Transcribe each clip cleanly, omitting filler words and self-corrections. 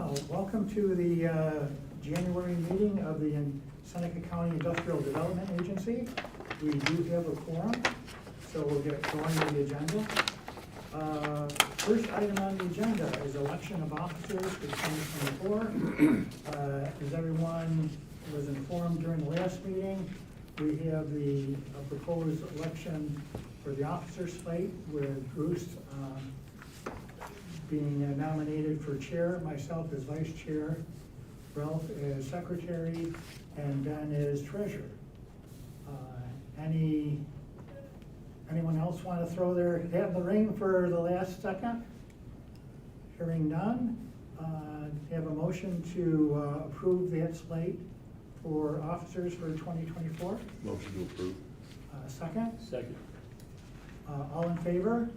Welcome to the January meeting of the Seneca County Industrial Development Agency. We do have a quorum, so we'll get going with the agenda. First item on the agenda is election of officers for 2024. As everyone was informed during the last meeting, we have the proposed election for the officer slate with Bruce being nominated for chair, myself as vice chair, Ralph as secretary, and Ben as treasurer. Anyone else want to throw their hat in the ring for the last second? Hearing none, have a motion to approve that slate for officers for 2024. Motion to approve. Second? Second. All in favor?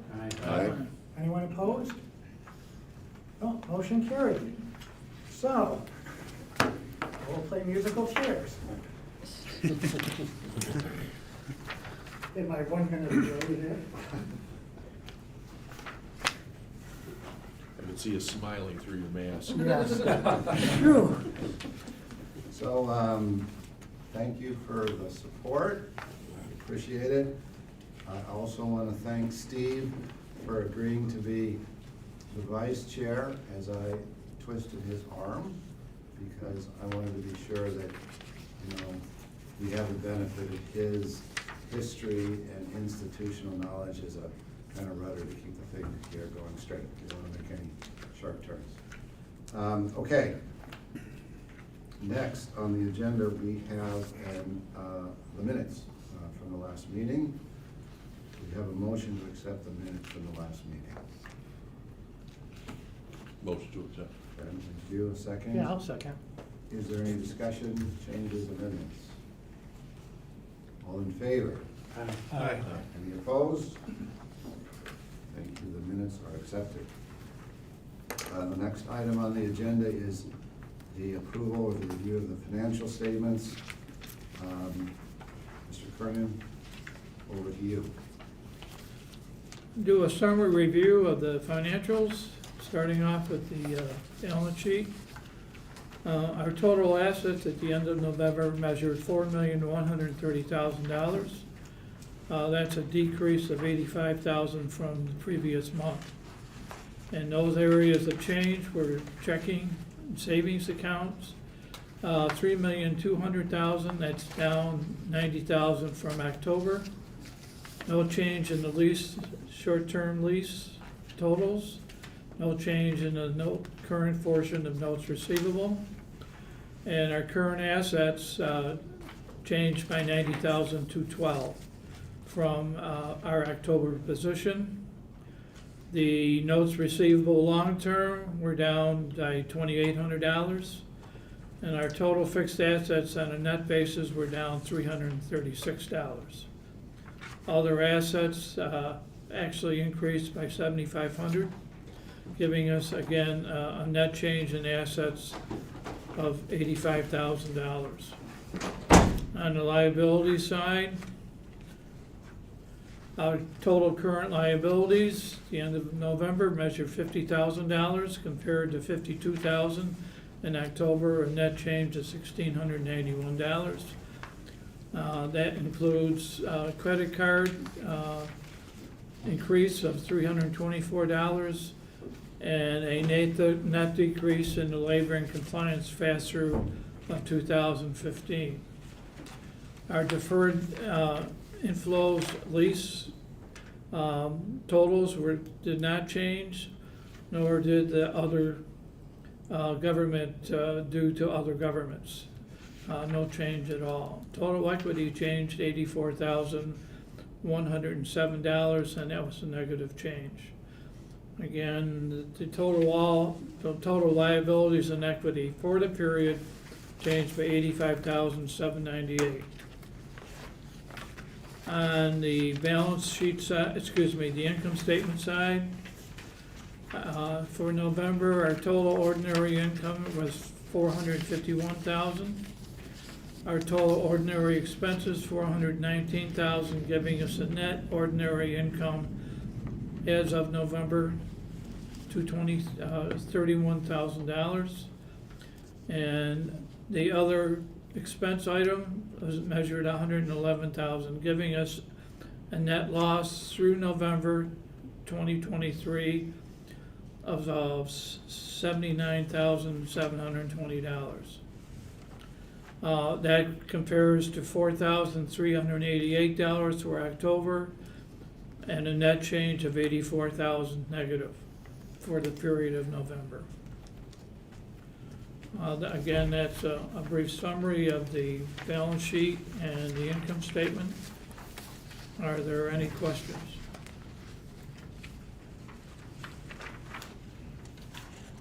Aye. Anyone opposed? No, motion carried. So, we'll play musical chairs. In my 1 minute ago, there. I can see you smiling through your mask. Phew. So, thank you for the support, appreciate it. I also want to thank Steve for agreeing to be the vice chair as I twisted his arm, because I wanted to be sure that, we have the benefit of his history and institutional knowledge as a kind of rudder to keep the thing here going straight. You don't want to make any sharp turns. Okay. Next on the agenda, we have the minutes from the last meeting. We have a motion to accept the minutes from the last meeting. Motion to accept. Ben, thank you. A second? Yeah, I'll second. Is there any discussion, changes, amendments? All in favor? Aye. Any opposed? Thank you, the minutes are accepted. The next item on the agenda is the approval of the review of the financial statements. Mr. Kernan, over to you. Do a summary review of the financials, starting off with the balance sheet. Our total assets at the end of November measured $4,130,000. That's a decrease of $85,000 from the previous month. And those areas of change were checking, savings accounts, $3,200,000. That's down $90,000 from October. No change in the lease, short-term lease totals. No change in the current portion of notes receivable. And our current assets changed by $90,000 to $12,000 from our October position. The notes receivable long-term were down by $2,800. And our total fixed assets on a net basis were down $336. Other assets actually increased by $7,500, giving us again a net change in assets of $85,000. On the liability side, our total current liabilities at the end of November measured $50,000 compared to $52,000 in October, a net change of $1,681. That includes credit card increase of $324 and a net decrease in the labor and compliance pass-through of 2015. Our deferred inflows lease totals did not change, nor did the other government due to other governments. No change at all. Total equity changed $84,107, and that was a negative change. Again, the total liabilities and equity for the period changed by $85,798. On the balance sheet side, the income statement side, for November, our total ordinary income was $451,000. Our total ordinary expenses, $419,000, giving us a net ordinary income as of November $31,000. And the other expense item was measured $111,000, giving us a net loss through November 2023 of $79,720. That compares to $4,388 for October, and a net change of $84,000 negative for the period of November. Again, that's a brief summary of the balance sheet and the income statement. Are there any questions?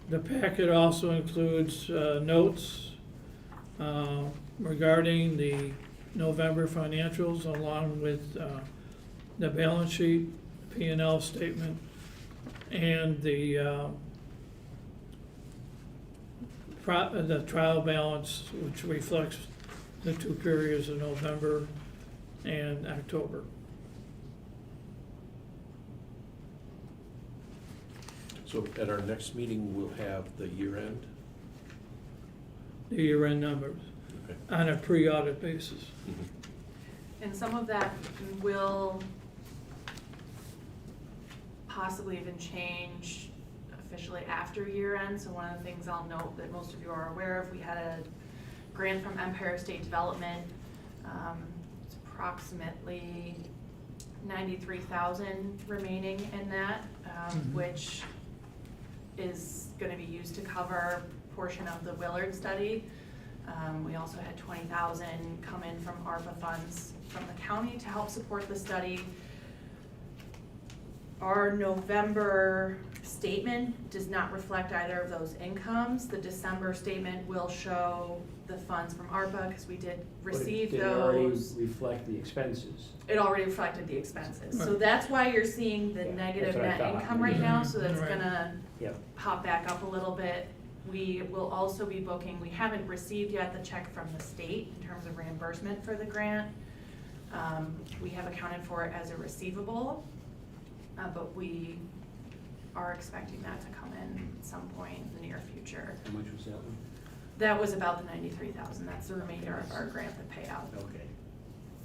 The packet also includes notes regarding the November financials, along with the balance sheet, P&L statement, and the trial balance, which reflects the two periods of November and October. So at our next meeting, we'll have the year end? The year-end numbers Okay. on a pre-audit basis. Mhm. And some of that will possibly even change officially after year end. So one of the things I'll note that most of you are aware of, we had a grant from Empire State Development. It's approximately 93,000 remaining in that, which is gonna be used to cover a portion of the Willard study. We also had 20,000 come in from ARPA funds from the county to help support the study. Our November statement does not reflect either of those incomes. The December statement will show the funds from ARPA, because we did receive Did it already those. reflect the expenses? It already reflected the expenses. So Right. that's why you're seeing the Yeah, negative that's what I net thought. income right now, so that's Right. gonna Yep. pop back up a little bit. We will also be booking, we haven't received yet the check from the state in terms of reimbursement for the grant. We have accounted for it as a receivable, but we are expecting that to come in at some point in the near future. How much was that one? That was about the 93,000, that's the remainder of our grant to pay out. Okay.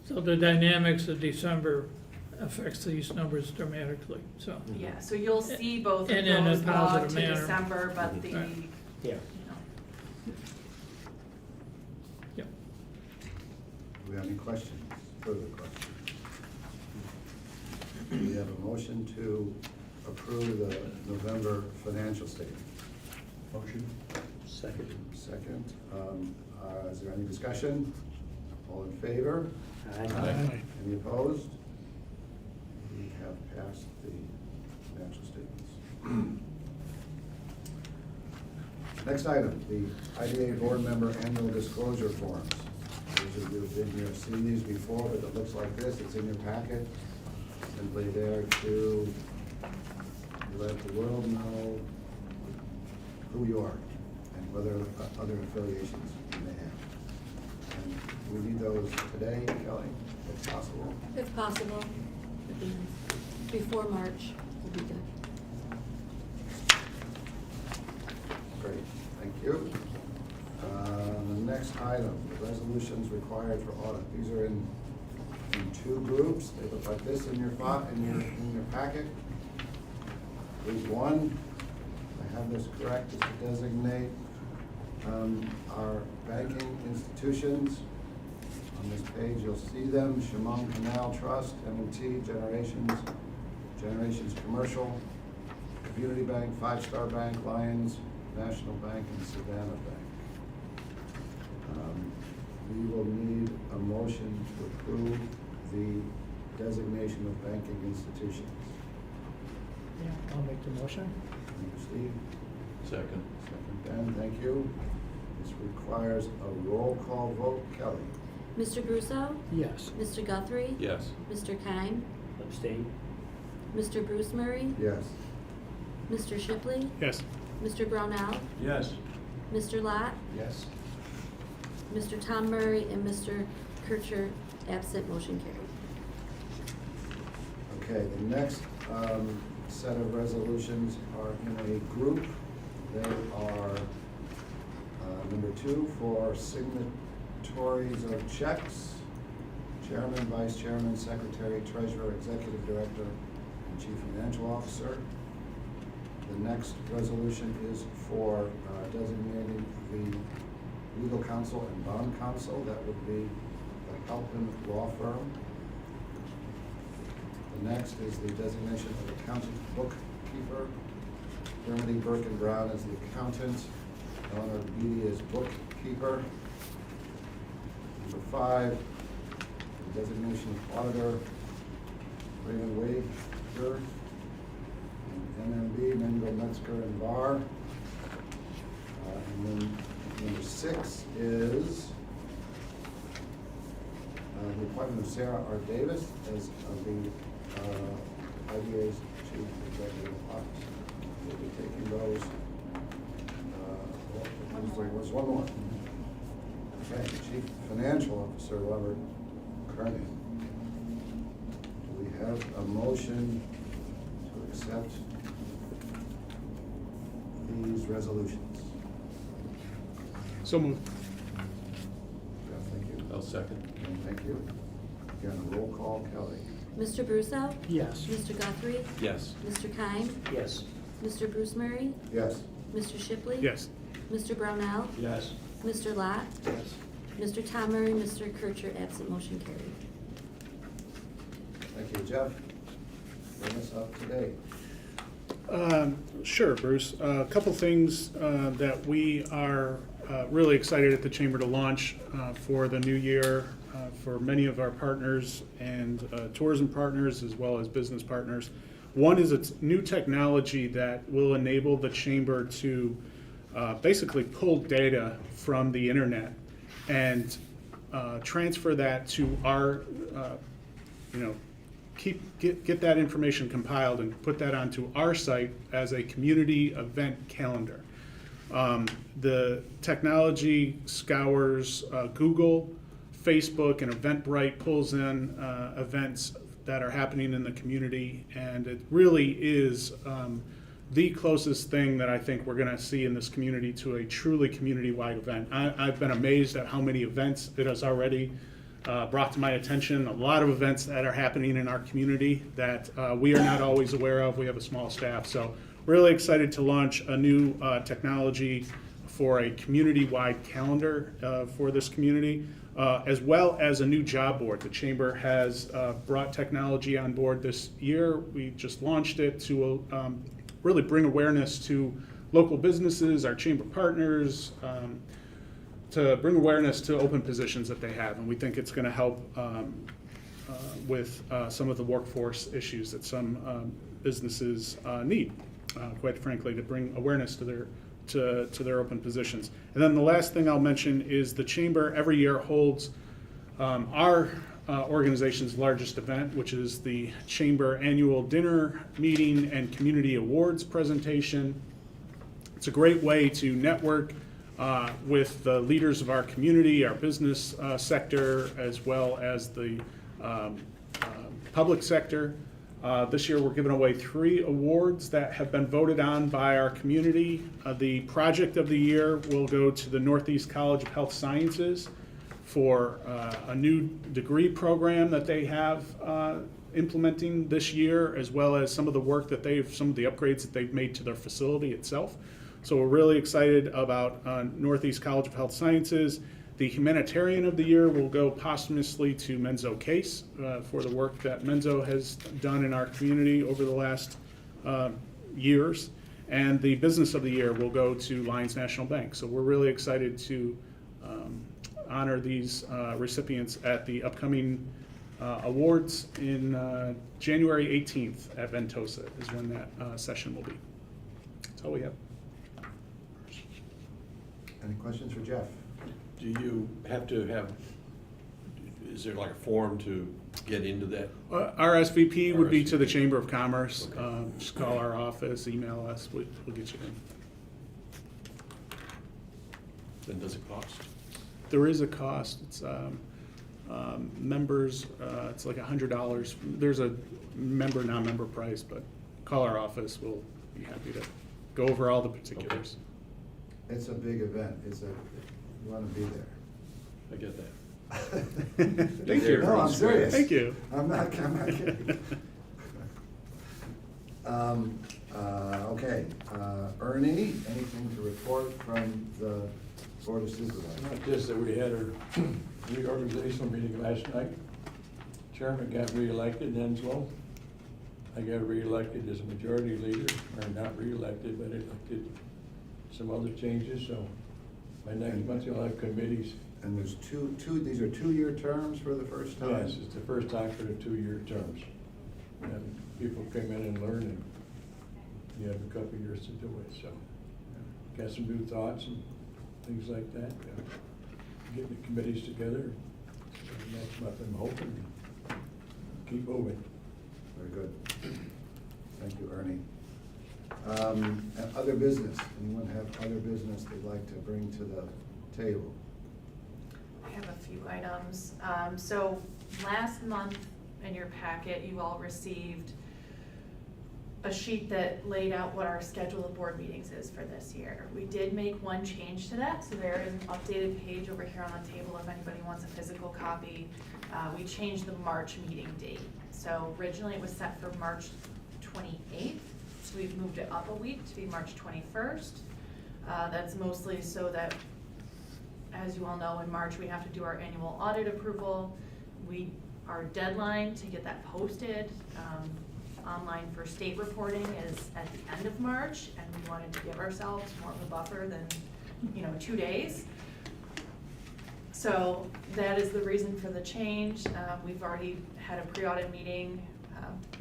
So the dynamics of December affects these numbers dramatically, so. Yeah, so you'll see both of And in a those log positive to manner. December, but the, Right. you Yeah. know, Yep. Do we have any questions, further questions? Do we have a motion to approve the November financial statement? Motion. Second. Second, is there any discussion? All in favor? Aye. Any opposed? We have passed the financial statements. Next item, the IDA board member annual disclosure forms. Those of you who've been here have seen these before, but it looks like this, it's in your packet. Simply there to let the world know who you are and whether other affiliations you may have. And we need those today, Kelly, if possible. If possible, it'd be nice. Before March will be good. Great, thank you. The next item, the resolutions required for audit. These are in two groups. They look like this in your packet. Group one, I have this correct, is to designate our banking institutions. On this page, you'll see them: Chemung Canal Trust, M&T, Generations Commercial, Community Bank, Five Star Bank, Lions, National Bank, and Savannah Bank. We will need a motion to approve the designation of banking institutions. Yeah, I'll make the motion. Thank you, Steve. Second. Second, Ben, thank you. This requires a roll call vote. Kelly? Mr. Russo? Yes. Mr. Guthrie? Yes. Mr. Kime? Abstain? Mr. Bruce Murray? Yes. Mr. Shipley? Yes. Mr. Brownell? Yes. Mr. Lot? Yes. Mr. Tom Murray and Mr. Kircher absent, motion carried. Okay, the next set of resolutions are in a group. They are number 2 for signatories of checks, chairman, vice chairman, secretary, treasurer, executive director, and chief financial officer. The next resolution is for designating the legal counsel and bond counsel. That would be the Halpin Law Firm. The next is the designation of accountant bookkeeper. Dermody Burke and Brown as the accountant. Eleanor Beatty as bookkeeper. Number 5, the designation of auditor. Raymond Wager. And MMB, Mendel, Metzger, and Barr. And then number 6 is the appointment of Sarah R. Davis as the IDA's chief executive officer. We'll be taking those. Was one more. Okay, chief financial officer Robert Kearney. Do we have a motion to accept these resolutions? So moved. Jeff, thank you. I'll second. And thank you. Again, a roll call, Kelly. Mr. Bruso? Yes. Mr. Guthrie? Yes. Mr. Keim? Yes. Mr. Bruce Murray? Yes. Mr. Shipley? Yes. Mr. Brownell? Yes. Mr. Lot? Yes. Mr. Tom Murray, Mr. Kircher, absent, motion carried. Thank you, Jeff. Bring us up to date. Sure, Bruce. A couple things that we are really excited at the Chamber to launch for the new year for many of our partners and tourism partners as well as business partners. One is it's new technology that will enable the Chamber to basically pull data from the internet and transfer that to our, get that information compiled and put that onto our site as a community event calendar. The technology scours Google, Facebook, and Eventbrite, pulls in events that are happening in the community, and it really is the closest thing that I think we're going to see in this community to a truly community-wide event. I've been amazed at how many events it has already brought to my attention, a lot of events that are happening in our community that we are not always aware of. We have a small staff, so really excited to launch a new technology for a community-wide calendar for this community, as well as a new job board. The Chamber has brought technology on board this year. We just launched it to really bring awareness to local businesses, our Chamber partners, to bring awareness to open positions that they have. And we think it's going to help with some of the workforce issues that some businesses need, quite frankly, to bring awareness to their open positions. And then the last thing I'll mention is the Chamber every year holds our organization's largest event, which is the Chamber Annual Dinner Meeting and Community Awards presentation. It's a great way to network with the leaders of our community, our business sector, as well as the public sector. This year we're giving away 3 awards that have been voted on by our community. The project of the year will go to the Northeast College of Health Sciences for a new degree program that they have implementing this year, as well as some of the work that some of the upgrades that they've made to their facility itself. So we're really excited about Northeast College of Health Sciences. The humanitarian of the year will go posthumously to Menzo Case for the work that Menzo has done in our community over the last years. And the business of the year will go to Lions National Bank. So we're really excited to honor these recipients at the upcoming awards in January 18th at Ventosa is when that session will be. That's all we have. Any questions for Jeff? Do you have to have, is there like a form to get into that? RSVP would be to the RSVP. Chamber of Commerce. Okay. Just call our office, email us, we'll get you in. Then does it cost? There is a cost. It's members. It's like $100. There's a member, non-member price, but call our office. We'll be happy to go over all the particulars. It's a big event, you wanna be there. I get that. Thank you. No, I'm serious. Thank you. I'm not kidding. Okay, Ernie, anything to report from the Board of Supervisors? Not just that we had a reorganizational meeting last night. Chairman got reelected, Enslow. I got reelected as a majority leader, or not reelected, but elected. Some other changes, so by next month you'll have committees. And there's these are 2-year terms for the first time? Yes, it's the first time for the 2-year terms. And people came in and learned, and you have a couple of years to do it, so. Got some new thoughts and things like that. Getting the committees together. So next month, I'm hoping to keep moving. Very good. Thank you, Ernie. And other business, anyone have other business they'd like to bring to the table? I have a few items. So last month in your packet, you all received a sheet that laid out what our schedule of board meetings is for this year. We did make one change to that, so there is an updated page over here on the table if anybody wants a physical copy. We changed the March meeting date. So originally it was set for March 28th, so we've moved it up a week to be March 21st. That's mostly so that, as you all know, in March we have to do our annual audit approval. Our deadline to get that posted online for state reporting is at the end of March, and we wanted to give ourselves more of a buffer than, 2 days. So that is the reason for the change. We've already had a pre-audit meeting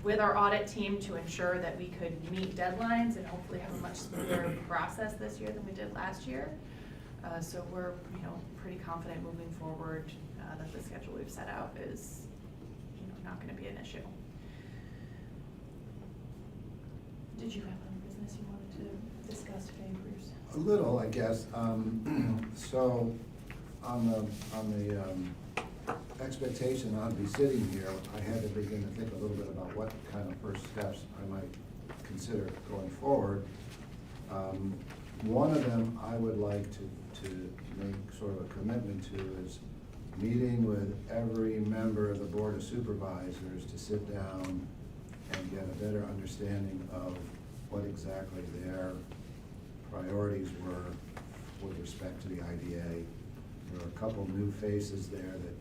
with our audit team to ensure that we could meet deadlines and hopefully have a much smoother process this year than we did last year. So we're, pretty confident moving forward that the schedule we've set out is, not gonna be an issue. Did you have any business you wanted to discuss today, Bruce? A little, I guess. So on the expectation I'd be sitting here, I had to begin to think a little bit about what kind of first steps I might consider going forward. One of them I would like to make sort of a commitment to is meeting with every member of the Board of Supervisors to sit down and get a better understanding of what exactly their priorities were with respect to the IDA. There are a couple new faces there that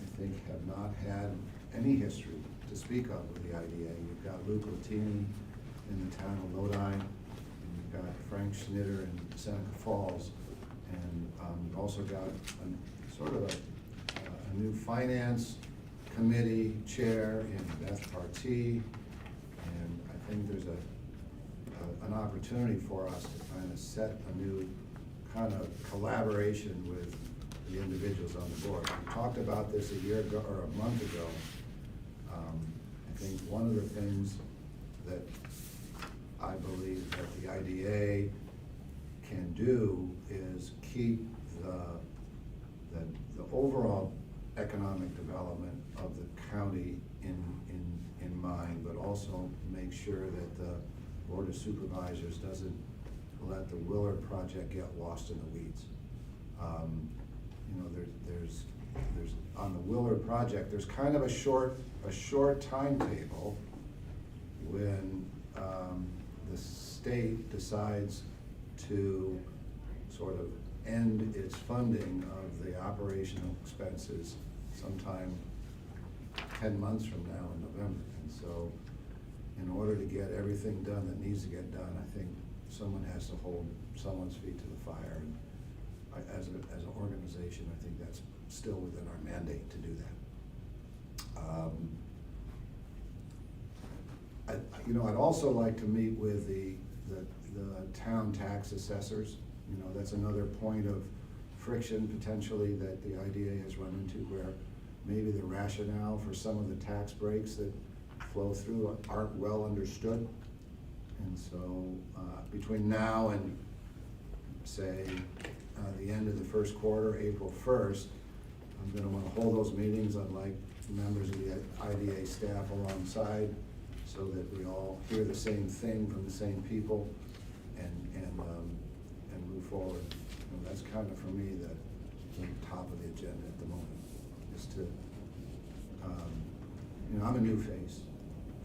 I think have not had any history to speak of with the IDA. You've got Luke Latini in the town of Lodi, and you've got Frank Schnitter in Seneca Falls, and you've also got a new finance committee chair in Beth Partee, and I think there's an opportunity for us to kind of set a new kind of collaboration with the individuals on the board. We talked about this a year ago or a month ago. I think one of the things that I believe that the IDA can do is keep the overall economic development of the county in mind, but also make sure that the Board of Supervisors doesn't let the Willard project get lost in the weeds. There's on the Willard project, there's kind of a short timetable when the state decides to sort of end its funding of the operational expenses sometime 10 months from now in November. And so in order to get everything done that needs to get done, I think someone has to hold someone's feet to the fire. And as an organization, I think that's still within our mandate to do that. I'd also like to meet with the town tax assessors. That's another point of friction potentially that the IDA has run into, where maybe the rationale for some of the tax breaks that flow through aren't well understood. And so between now and say the end of the first quarter, April 1st, I'm gonna wanna hold those meetings. I'd like members of the IDA staff alongside so that we all hear the same thing from the same people and move forward. That's kind of, for me, the top of the agenda at the moment, is to, I'm a new face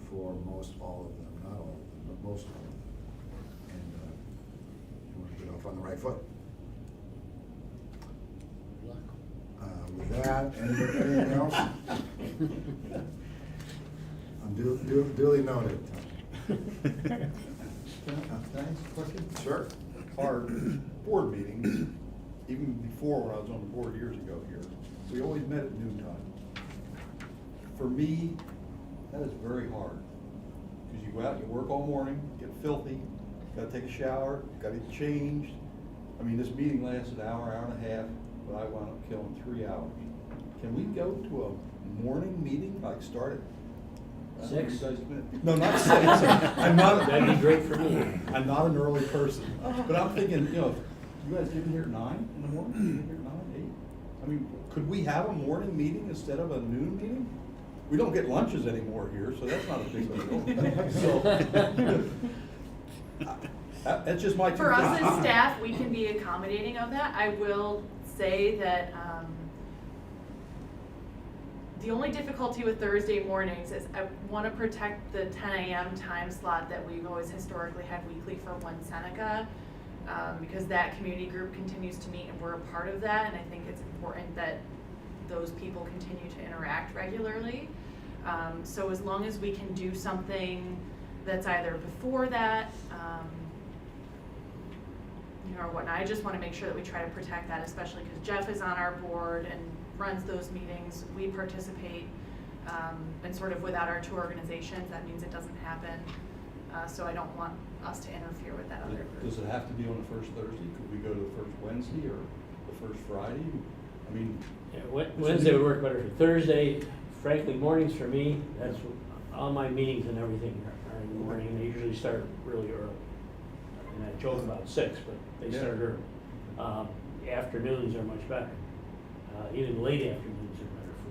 for most all of them, not all of them, but most all of them. And we want to get off on the right foot. With that, anything else? I'm duly noted. Can I ask a question? Sure. Our board meetings, even before when I was on the board years ago here, we always met at noon time. For me, that is very hard, because you go out, you work all morning, get filthy, gotta take a shower, gotta get changed. I mean, this meeting lasted an hour, hour and a half, but I wound up killing 3 hours. Can we go to a morning meeting, like start at? I don't know, you 6? guys can- No, not 6. I'm not. That'd be great for me. I'm not an early person, but I'm thinking, you guys get in here at 9 in the morning, you get here at 9, 8? I mean, could we have a morning meeting instead of a noon meeting? We don't get lunches anymore here, so that's not a big deal. So, that's just my. For us as staff, we can be accommodating of that. I will say that, the only difficulty with Thursday mornings is I want to protect the 10 a.m. time slot that we've always historically had weekly for One Seneca, because that community group continues to meet and we're a part of that, and I think it's important that those people continue to interact regularly. So as long as we can do something that's either before that, or whatnot, I just want to make sure that we try to protect that, especially because Jeff is on our board and runs those meetings. We participate, and sort of without our two organizations, that means it doesn't happen. So I don't want us to interfere with that other group. Does it have to be on the first Thursday? Could we go to the first Wednesday or the first Friday? I mean. Yeah, Wednesday would work better for Thursday. Frankly, mornings for me, that's, all my meetings and everything are in the morning. They usually start really early. And I joke about 6, but they start early. Afternoons are much better. Even late afternoons are better for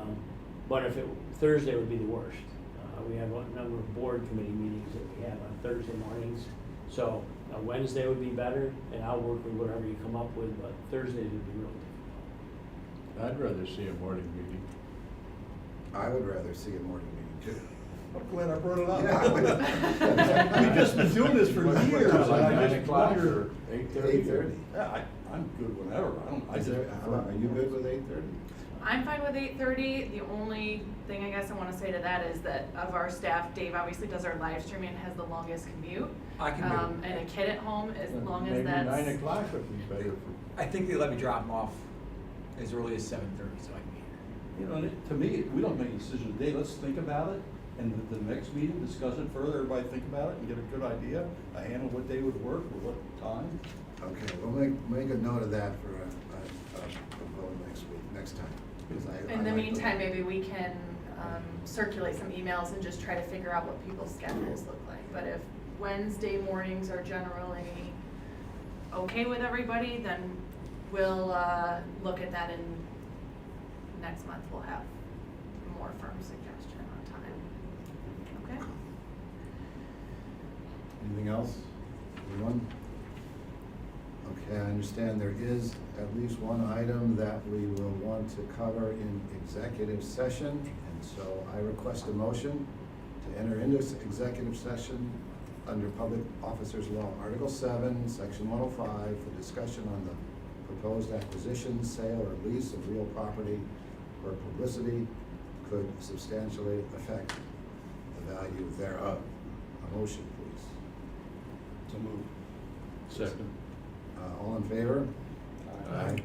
me. But if Thursday would be the worst. We have a number of board committee meetings that we have on Thursday mornings. So Wednesday would be better, and I'll work with whatever you come up with, but Thursdays would be real difficult. I'd rather see a morning meeting. I would rather see a morning meeting too. I'm glad I brought it up. Yeah. We've just been doing this for What years. time, like and I 9 just o'clock wonder- or 8:30? 8:30. Yeah, I'm good whenever. Are you good with 8:30? I'm fine with 8:30. The only thing I guess I want to say to that is that of our staff, Dave obviously does our live streaming and has the longest commute. I can do it. And a kid at home, as long as Maybe that's. 9 o'clock would be better for. I think they let me drop them off as early as 7:30, so I can be here. You know, and to me, we don't make a decision today. Let's think about it. And the next meeting, discuss it further. Everybody think about it and get a good idea, a handle what day would work or what time. Okay, we'll make a note of that for a vote next time. Because I In the like meantime, maybe we can circulate some emails and just try to figure out what people's schedules look like. But if Wednesday mornings are generally okay with everybody, then we'll look at that, and next month we'll have a more firm suggestion on time. Okay? Anything else? Anyone? Okay, I understand there is at least one item that we will want to cover in executive session, and so I request a motion to enter into executive session under Public Officers Law, Article 7, Section 105, for discussion on the proposed acquisition, sale, or lease of real property where publicity could substantially affect the value thereof. A motion, please. So move. Second. All in favor? Aye.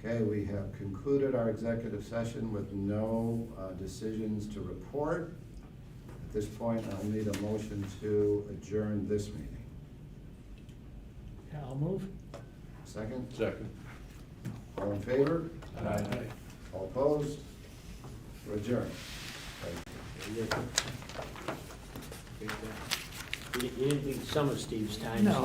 Okay, we have concluded our executive session with no decisions to report. At this point, I'll need a motion to adjourn this meeting. Yeah, I'll move. Second? Second. All in favor? Aye. All opposed? We're adjourned. You didn't beat some of Steve's times. No.